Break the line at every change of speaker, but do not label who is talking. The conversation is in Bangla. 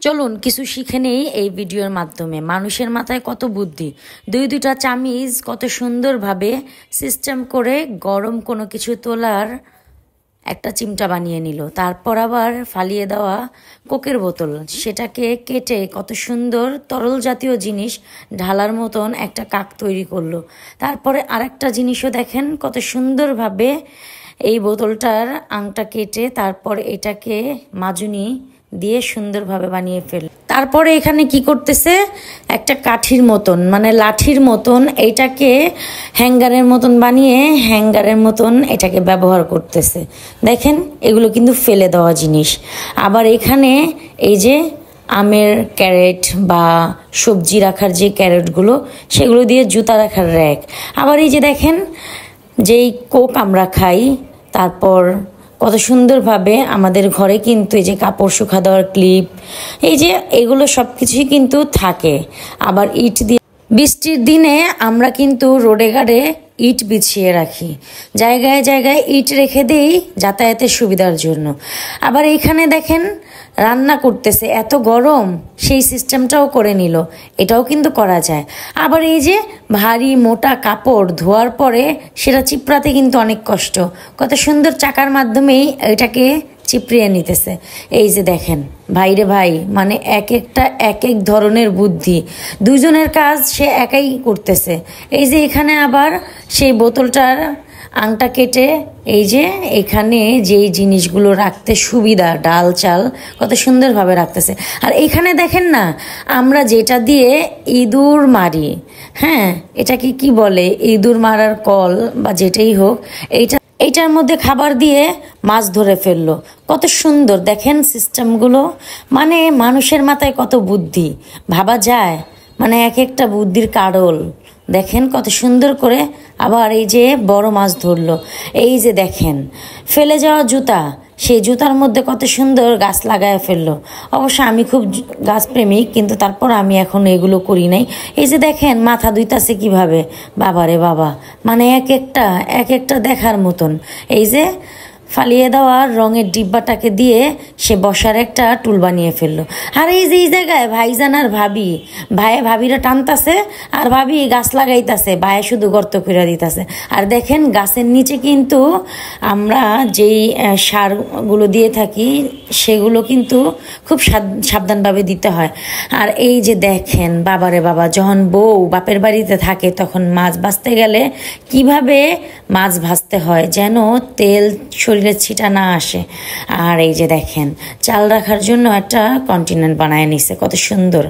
চলুন কিছু শিখে নেই এই ভিডিওর মাধ্যমে। মানুষের মাথায় কত বুদ্ধি। দুইটা চামিচ কত সুন্দরভাবে সিস্টেম করে গরম কোনো কিছু তোলার একটা চিমটা বানিয়ে নিল। তারপর আবার ফালিয়ে দেওয়া কোকের বোতল, সেটাকে কেটে কত সুন্দর তরল জাতীয় জিনিস ঢালার মতন একটা কাক তৈরি করলো। তারপরে আরেকটা জিনিসও দেখেন কত সুন্দরভাবে এই বোতলটার আংটা কেটে তারপর এটাকে মাজুনি দিয়ে সুন্দরভাবে বানিয়ে ফেল। তারপরে এখানে কি করতেছে, একটা কাঠির মতন মানে লাঠির মতন এইটাকে হ্যাঙ্গারের মতন বানিয়ে হ্যাঙ্গারের মতন এটাকে ব্যবহার করতেছে। দেখেন এগুলো কিন্তু ফেলে দেওয়া জিনিস। আবার এখানে এই যে আমের ক্যারেট বা সবজি রাখার যে ক্যারেটগুলো, সেগুলো দিয়ে জুতা রাখার র্যাক। আবার এই যে দেখেন যেই কোক আমরা খাই, তারপর কত সুন্দরভাবে আমাদের ঘরে কিন্তু এই যে কাপড় শুকা দেওয়ার ক্লিপ, এই যে এগুলো সব কিছুই কিন্তু থাকে। আবার ইট দিয়ে বৃষ্টির দিনে আমরা কিন্তু রোডে ঘাটে ইট বিছিয়ে রাখি, জায়গায় জায়গায় ইট রেখে দেই যাতায়াতের সুবিধার জন্য। আবার এইখানে দেখেন রান্না করতেছে, এত গরম সেই সিস্টেমটাও করে নিল, এটাও কিন্তু করা যায়। আবার এই যে ভারী মোটা কাপড় ধোয়ার পরে সেটা চিপড়াতে কিন্তু অনেক কষ্ট, কত সুন্দর চাকার মাধ্যমেই এটাকে চিপড়িয়ে নিতেছে। এই যে দেখেন ভাই রে ভাই, মানে এক এক ধরনের বুদ্ধি, দুজনের কাজ সে একাই করতেছে। এই যে এখানে আবার সেই বোতলটার আংটা কেটে এই যে এখানে যেই জিনিসগুলো রাখতে সুবিধা, ডাল চাল কত সুন্দরভাবে রাখতেছে। আর এখানে দেখেন না, আমরা যেটা দিয়ে ইঁদুর মারি, হ্যাঁ এটাকে কি বলে, ইঁদুর মারার কল বা যেটাই হোক, এইটার মধ্যে খাবার দিয়ে মাছ ধরে ফেললো। কত সুন্দর দেখেন সিস্টেমগুলো, মানে মানুষের মাথায় কত বুদ্ধি, ভাবা যায় মানে এক একটা বুদ্ধির কারল। দেখেন কত সুন্দর করে আবার এই যে বড় মাছ ধরলো। এই যে দেখেন ফেলে যাওয়া জুতা, সেই জুতার মধ্যে কত সুন্দর গাছ লাগায় ফেললো। অবশ্য আমি খুব গাছপ্রেমিক, কিন্তু তারপর আমি এখন এগুলো করি নাই। এই যে দেখেন মাথা ধুইতাছে কিভাবে, বাবারে বাবা, মানে এক একটা দেখার মতন। এই যে ফালিয়ে দেওয়া রঙের ডিব্বাটাকে দিয়ে সে বসার একটা টুল বানিয়ে ফেললো। আর এই যে এই জায়গায় ভাইজান আর ভাবিরা টানতাছে আর ভাবি গাছ লাগাইতাছে, ভাইয়া শুধু গর্ত করে দিতেছে। আর দেখেন গাছের নিচে কিন্তু আমরা যেই সারগুলো দিয়ে থাকি সেগুলো কিন্তু খুব সাবধানভাবে দিতে হয়। আর এই যে দেখেন বাবারে বাবা, যখন বউ বাপের বাড়িতে থাকে তখন মাছ ভাজতে গেলে কিভাবে মাছ ভাজতে হয় যেন তেল শরীরে ছিটা না আসে। আর এই যে দেখেন চাল রাখার জন্য একটা কন্টেনার বানায় নিছে, কত সুন্দর।